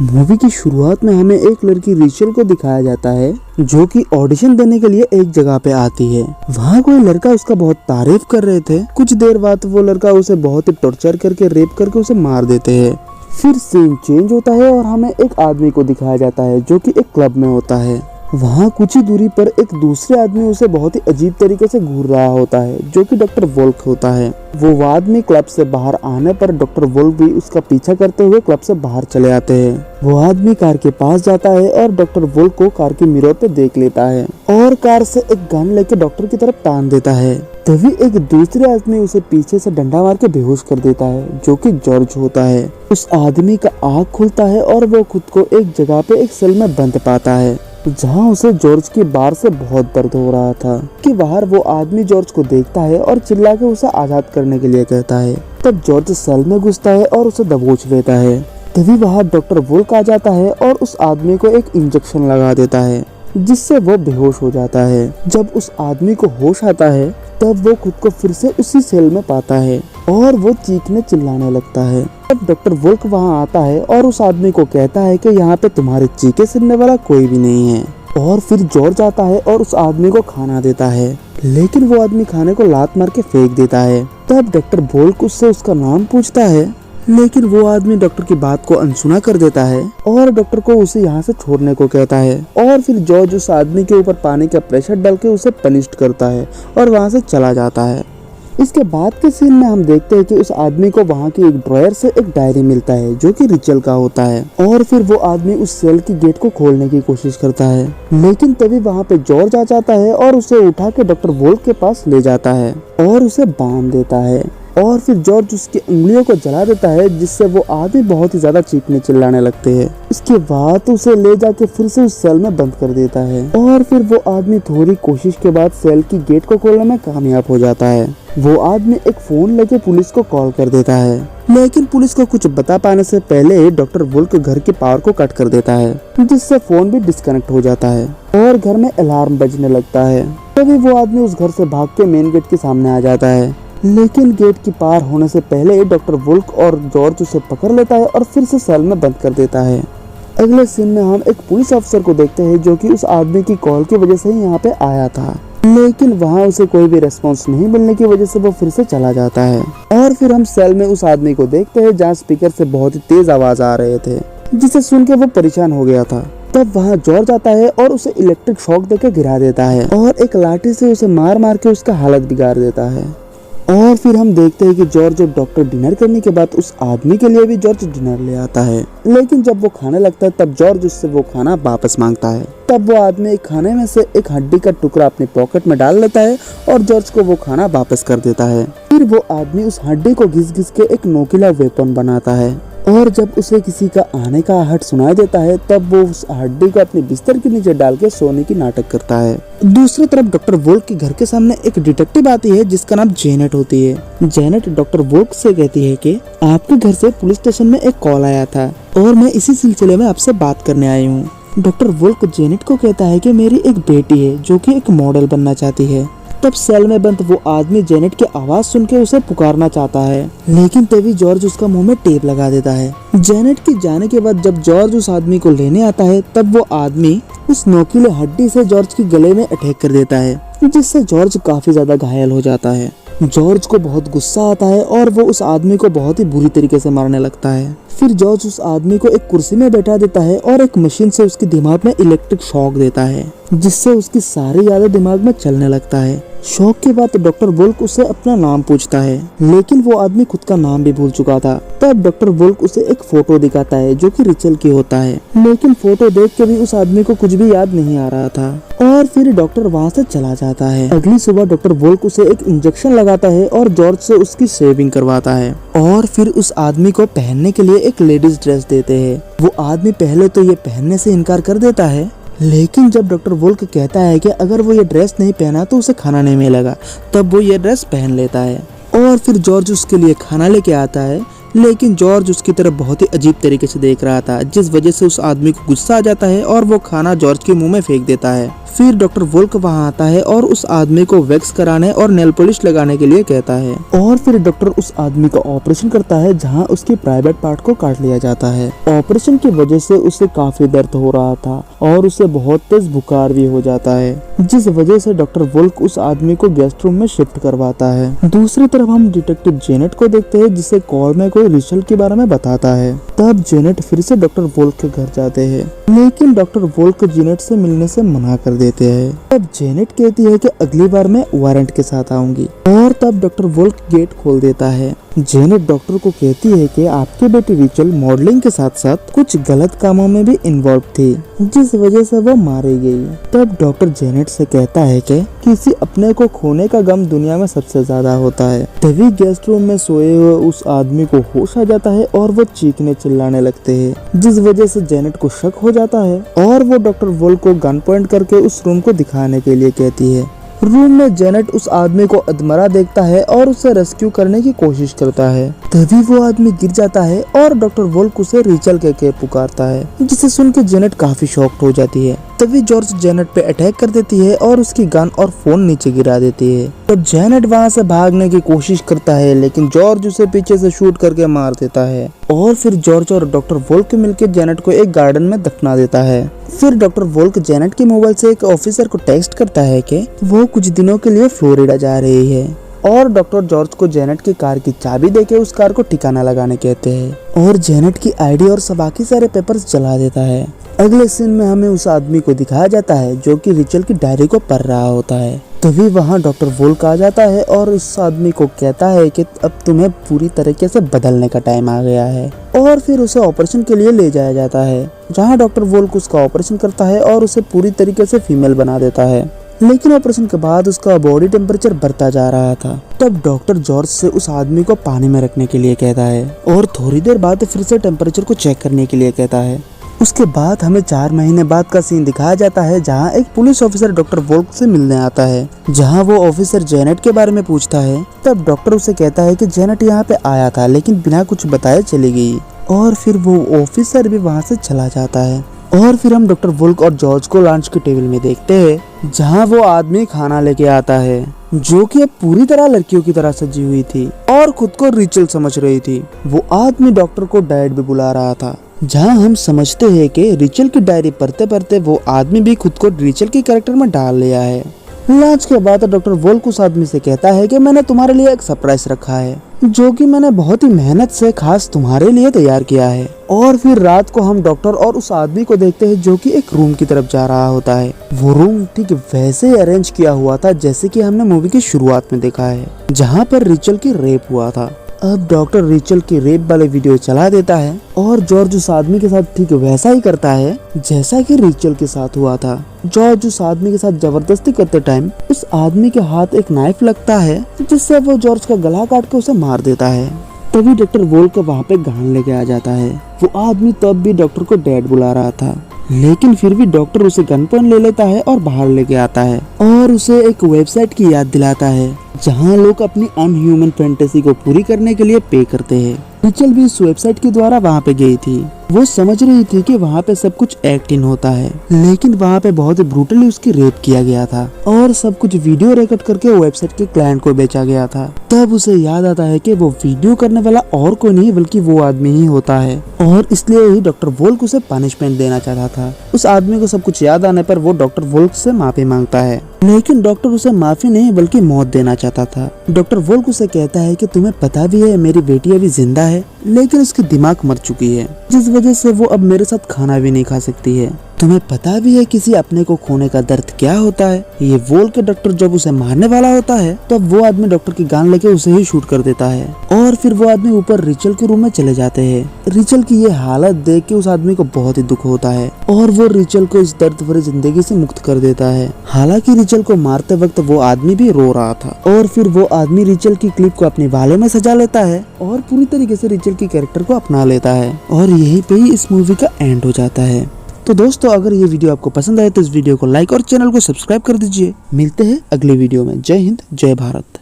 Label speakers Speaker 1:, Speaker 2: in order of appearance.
Speaker 1: Movie की शुरुआत में हमें एक लड़की रेचल को दिखाया जाता है जो कि ऑडिशन देने के लिए एक जगह पे आती है। वहाँ कोई लड़का उसका बहुत तारीफ कर रहे थे। कुछ देर बाद वो लड़का उसे बहुत ही टॉर्चर करके रेप करके उसे मार देते हैं। फिर सीन चेंज होता है और हमें एक आदमी को दिखाया जाता है जो कि एक क्लब में होता है। वहाँ कुछ ही दूरी पर एक दूसरे आदमी उसे बहुत ही अजीब तरीके से घूर रहा होता है जो कि डॉक्टर वोल्क होता है। वो आदमी क्लब से बाहर आने पर डॉक्टर वोल्क भी उसका पीछा करते हुए क्लब से बाहर चले आते हैं। वो आदमी कार के पास जाता है और डॉक्टर वोल्क को कार के मिरर पे देख लेता है और कार से एक गन लेके डॉक्टर की तरफ तान देता है। तभी एक दूसरे आदमी उसे पीछे से डंडा मार के बेहोश कर देता है जो कि जॉर्ज होता है। उस आदमी का आँख खुलता है और वो खुद को एक जगह पे एक सेल में बंद पाता है जहाँ उसे जॉर्ज की बार से बहुत दर्द हो रहा था। कि बाहर वो आदमी जॉर्ज को देखता है और चिल्ला के उसे आजाद करने के लिए कहता है। तब जॉर्ज सेल में घुसता है और उसे दबोच लेता है। तभी वहाँ डॉक्टर वोल्क आ जाता है और उस आदमी को एक इंजेक्शन लगा देता है जिससे वो बेहोश हो जाता है। जब उस आदमी को होश आता है तब वो खुद को फिर से उसी सेल में पाता है और वो चीखने चिल्लाने लगता है। तब डॉक्टर वोल्क वहाँ आता है और उस आदमी को कहता है कि यहाँ पे तुम्हारे चीखे सुनने वाला कोई भी नहीं है। और फिर जॉर्ज आता है और उस आदमी को खाना देता है, लेकिन वो आदमी खाने को लात मार के फेंक देता है। तब डॉक्टर वोल्क उससे उसका नाम पूछता है, लेकिन वो आदमी डॉक्टर की बात को अनसुना कर देता है और डॉक्टर को उसे यहाँ से छोड़ने को कहता है। और फिर जॉर्ज उस आदमी के ऊपर पानी का प्रेशर डाल के उसे पनिश्ड करता है और वहाँ से चला जाता है। इसके बाद के सीन में हम देखते हैं कि उस आदमी को वहाँ की एक ड्रॉयर से एक डायरी मिलता है जो कि रेचल का होता है। और फिर वो आदमी उस सेल की गेट को खोलने की कोशिश करता है, लेकिन तभी वहाँ पे जॉर्ज आ जाता है और उसे उठा के डॉक्टर वोल्क के पास ले जाता है और उसे बांध देता है। और फिर जॉर्ज उसकी उंगलियों को जला देता है जिससे वो आदमी बहुत ही ज्यादा चीखने चिल्लाने लगते हैं। इसके बाद उसे ले जाके फिर से उस सेल में बंद कर देता है और फिर वो आदमी थोड़ी कोशिश के बाद सेल की गेट को खोलने में कामयाब हो जाता है। वो आदमी एक फोन लेके पुलिस को कॉल कर देता है, लेकिन पुलिस को कुछ बता पाने से पहले डॉक्टर वोल्क घर की पावर को कट कर देता है जिससे फोन भी डिस्कनेक्ट हो जाता है और घर में अलार्म बजने लगता है। तभी वो आदमी उस घर से भाग के मेन गेट के सामने आ जाता है, लेकिन गेट की पार होने से पहले डॉक्टर वोल्क और जॉर्ज उसे पकड़ लेता है और फिर से सेल में बंद कर देता है। अगले सीन में हम एक पुलिस अफसर को देखते हैं जो कि उस आदमी की कॉल की वजह से ही यहाँ पे आया था, लेकिन वहाँ उसे कोई भी रेस्पॉन्स नहीं मिलने की वजह से वो फिर से चला जाता है। और फिर हम सेल में उस आदमी को देखते हैं जहाँ स्पीकर से बहुत ही तेज आवाज आ रहे थे जिसे सुन के वो परेशान हो गया था। तब वहाँ जॉर्ज आता है और उसे इलेक्ट्रिक शॉक देकर गिरा देता है और एक लाठी से उसे मार मार के उसका हालत बिगाड़ देता है। और फिर हम देखते हैं कि जॉर्ज और डॉक्टर डिनर करने के बाद उस आदमी के लिए भी जॉर्ज डिनर ले आता है, लेकिन जब वो खाने लगता है तब जॉर्ज उससे वो खाना वापस मांगता है। तब वो आदमी खाने में से एक हड्डी का टुकड़ा अपने पॉकेट में डाल लेता है और जॉर्ज को वो खाना वापस कर देता है। फिर वो आदमी उस हड्डी को घिस घिस के एक नोकीला वेपन बनाता है और जब उसे किसी का आने का आहट सुनाई देता है तब वो उस हड्डी को अपने बिस्तर के नीचे डाल के सोने की नाटक करता है। दूसरी तरफ डॉक्टर वोल्क के घर के सामने एक डिटेक्टिव आती है जिसका नाम जेनेट होती है। जेनेट डॉक्टर वोल्क से कहती है कि आपके घर से पुलिस स्टेशन में एक कॉल आया था और मैं इसी सिलसिले में आपसे बात करने आई हूँ। डॉक्टर वोल्क जेनेट को कहता है कि मेरी एक बेटी है जो कि एक मॉडल बनना चाहती है। तब सेल में बंद वो आदमी जेनेट की आवाज सुन के उसे पुकारना चाहता है, लेकिन तभी जॉर्ज उसका मुंह में टेप लगा देता है। जेनेट के जाने के बाद जब जॉर्ज उस आदमी को लेने आता है तब वो आदमी उस नोकीले हड्डी से जॉर्ज के गले में अटैक कर देता है जिससे जॉर्ज काफी ज्यादा घायल हो जाता है। जॉर्ज को बहुत गुस्सा आता है और वो उस आदमी को बहुत ही बुरी तरीके से मारने लगता है। फिर जॉर्ज उस आदमी को एक कुर्सी में बैठा देता है और एक मशीन से उसके दिमाग में इलेक्ट्रिक शॉक देता है जिससे उसकी सारी यादें दिमाग में चलने लगता है। शॉक के बाद डॉक्टर वोल्क उससे अपना नाम पूछता है, लेकिन वो आदमी खुद का नाम भी भूल चुका था। तब डॉक्टर वोल्क उसे एक फोटो दिखाता है जो कि रेचल की होता है, लेकिन फोटो देख के भी उस आदमी को कुछ भी याद नहीं आ रहा था और फिर डॉक्टर वहाँ से चला जाता है। अगली सुबह डॉक्टर वोल्क उसे एक इंजेक्शन लगाता है और जॉर्ज से उसकी शेविंग करवाता है और फिर उस आदमी को पहनने के लिए एक लेडीज ड्रेस देते हैं। वो आदमी पहले तो ये पहनने से इनकार कर देता है, लेकिन जब डॉक्टर वोल्क कहता है कि अगर वो ये ड्रेस नहीं पहना तो उसे खाना नहीं मिलेगा, तब वो ये ड्रेस पहन लेता है। और फिर जॉर्ज उसके लिए खाना लेके आता है, लेकिन जॉर्ज उसकी तरफ बहुत ही अजीब तरीके से देख रहा था जिस वजह से उस आदमी को गुस्सा आ जाता है और वो खाना जॉर्ज के मुंह में फेंक देता है। फिर डॉक्टर वोल्क वहाँ आता है और उस आदमी को वैक्स कराने और नेल पॉलिश लगाने के लिए कहता है। और फिर डॉक्टर उस आदमी का ऑपरेशन करता है जहाँ उसके प्राइवेट पार्ट को काट लिया जाता है। ऑपरेशन की वजह से उसे काफी दर्द हो रहा था और उसे बहुत तेज बुखार भी हो जाता है, जिस वजह से डॉक्टर वोल्क उस आदमी को गेस्ट रूम में शिफ्ट करवाता है। दूसरी तरफ हम डिटेक्टिव जेनेट को देखते हैं जिसे कॉल में कोई रिचुअल के बारे में बताता है। तब जेनेट फिर से डॉक्टर वोल्क के घर जाते हैं, लेकिन डॉक्टर वोल्क जेनेट से मिलने से मना कर देते हैं। तब जेनेट कहती है कि अगली बार मैं वारंट के साथ आऊंगी, और तब डॉक्टर वोल्क गेट खोल देता है। जेनेट डॉक्टर को कहती है कि आपकी बेटी रिचल मॉडलिंग के साथ साथ कुछ गलत कामों में भी इन्वॉल्व थी, जिस वजह से वो मारी गई। तब डॉक्टर जेनेट से कहता है कि किसी अपने को खोने का गम दुनिया में सबसे ज्यादा होता है। तभी गेस्ट रूम में सोए हुए उस आदमी को होश आ जाता है और वो चीखने चिल्लाने लगते हैं, जिस वजह से जेनेट को शक हो जाता है और वो डॉक्टर वोल्क को गन पॉइंट करके उस रूम को दिखाने के लिए कहती है। रूम में जेनेट उस आदमी को अधमरा देखता है और उसे रेस्क्यू करने की कोशिश करता है। तभी वो आदमी गिर जाता है और डॉक्टर वोल्क उसे रिचल के पुकारता है, जिसे सुन के जेनेट काफी शॉक्ड हो जाती है। तभी जॉर्ज जेनेट पे अटैक कर देती है और उसकी गन और फोन नीचे गिरा देती है। तो जेनेट वहाँ से भागने की कोशिश करता है, लेकिन जॉर्ज उसे पीछे से शूट करके मार देता है। और फिर जॉर्ज और डॉक्टर वोल्क मिलकर जेनेट को एक गार्डन में दफना देता है। फिर डॉक्टर वोल्क जेनेट के मोबाइल से एक ऑफिसर को टेक्स्ट करता है कि वो कुछ दिनों के लिए फ्लोरिडा जा रही है, और डॉक्टर जॉर्ज को जेनेट की कार की चाबी देके उस कार को ठिकाना लगाने कहते हैं और जेनेट की आईडी और बाकी सारे पेपर्स जला देता है। अगले सीन में हमें उस आदमी को दिखाया जाता है जो कि रिचल की डायरी को पढ़ रहा होता है। तभी वहाँ डॉक्टर वोल्क आ जाता है और उस आदमी को कहता है कि अब तुम्हें पूरी तरीके से बदलने का टाइम आ गया है, और फिर उसे ऑपरेशन के लिए ले जाया जाता है, जहाँ डॉक्टर वोल्क उसका ऑपरेशन करता है और उसे पूरी तरीके से फीमेल बना देता है। लेकिन ऑपरेशन के बाद उसका बॉडी टेम्परेचर बढ़ता जा रहा था। तब डॉक्टर जॉर्ज से उस आदमी को पानी में रखने के लिए कहता है और थोड़ी देर बाद फिर से टेम्परेचर को चेक करने के लिए कहता है। उसके बाद हमें 4 महीने बाद का सीन दिखाया जाता है, जहां एक पुलिस ऑफिसर डॉक्टर वोल्क से मिलने आता है, जहां वो ऑफिसर जेनेट के बारे में पूछता है। तब डॉक्टर उसे कहता है कि जेनेट यहाँ पे आया था लेकिन बिना कुछ बताए चली गई, और फिर वो ऑफिसर भी वहाँ से चला जाता है। और फिर हम डॉक्टर वोल्क और जॉर्ज को लंच के टेबल में देखते हैं, जहाँ वो आदमी खाना लेके आता है, जो कि अब पूरी तरह लड़कियों की तरह सजी हुई थी और खुद को रिचल समझ रही थी। वो आदमी डॉक्टर को डैड भी बुला रहा था, जहाँ हम समझते हैं कि रिचल की डायरी पढ़ते पढ़ते वो आदमी भी खुद को रिचल के कैरेक्टर में डाल लिया है। लंच के बाद डॉक्टर वोल्क उस आदमी से कहता है कि मैंने तुम्हारे लिए एक सरप्राइज रखा है, जो कि मैंने बहुत ही मेहनत से खास तुम्हारे लिए तैयार किया है। और फिर रात को हम डॉक्टर और उस आदमी को देखते हैं जो कि एक रूम की तरफ जा रहा होता है। वो रूम ठीक वैसे ही अरेंज किया हुआ था जैसे कि हमने मूवी की शुरुआत में देखा है, जहाँ पर रिचल की रेप हुआ था। अब डॉक्टर रिचल की रेप वाले वीडियो चला देता है और जॉर्ज उस आदमी के साथ ठीक वैसा ही करता है जैसा कि रिचल के साथ हुआ था। जॉर्ज उस आदमी के साथ जबरदस्ती करते टाइम उस आदमी के हाथ एक नाइफ लगता है, जिससे वो जॉर्ज का गला काट के उसे मार देता है। तभी डॉक्टर वोल्क वहाँ पे गान लेके आ जाता है। वो आदमी तब भी डॉक्टर को डैड बुला रहा था, लेकिन फिर भी डॉक्टर उसे गन पॉइंट ले लेता है और बाहर लेके आता है और उसे एक वेबसाइट की याद दिलाता है, जहां लोग अपनी अनह्यूमन फैंटेसी को पूरी करने के लिए पे करते हैं। रिचल भी इस वेबसाइट के द्वारा वहाँ पे गई थी। वो समझ रही थी कि वहाँ पे सब कुछ एक्ट इन होता है, लेकिन वहाँ पे बहुत ही ब्रूटली उसकी रेप किया गया था और सब कुछ वीडियो रिकॉर्ड करके वेबसाइट के क्लाइंट को बेचा गया था। तब उसे याद आता है कि वो वीडियो करने वाला और कोई नहीं बल्कि वो आदमी ही होता है, और इसलिए ही डॉक्टर वोल्क उसे पनिशमेंट देना चाहता था। उस आदमी को सब कुछ याद आने पर वो डॉक्टर वोल्क से माफी मांगता है, लेकिन डॉक्टर उसे माफी नहीं बल्कि मौत देना चाहता था। डॉक्टर वोल्क उसे कहता है कि तुम्हें पता भी है मेरी बेटी अभी जिंदा है, लेकिन उसकी दिमाग मर चुकी है, जिस वजह से वो अब मेरे साथ खाना भी नहीं खा सकती है। तुम्हें पता भी है किसी अपने को खोने का दर्द क्या होता है। ये बोल के डॉक्टर जब उसे मारने वाला होता है तब वो आदमी डॉक्टर की गान लेके उसे ही शूट कर देता है, और फिर वो आदमी ऊपर रिचल के रूम में चले जाते हैं। रिचल की ये हालत देख के उस आदमी को बहुत ही दुख होता है और वो रिचल को इस दर्द भरी जिंदगी से मुक्त कर देता है। हालांकि रिचल को मारते वक्त वो आदमी भी रो रहा था, और फिर वो आदमी रिचल की क्लिप को अपने बालों में सजा लेता है और पूरी तरीके से रिचल की कैरेक्टर को अपना लेता है, और यहीं पे ही इस मूवी का एंड हो जाता है। तो दोस्तों, अगर ये वीडियो आपको पसंद आए तो इस वीडियो को लाइक और चैनल को सब्सक्राइब कर दीजिए। मिलते हैं अगले वीडियो में। जय हिंद, जय भारत।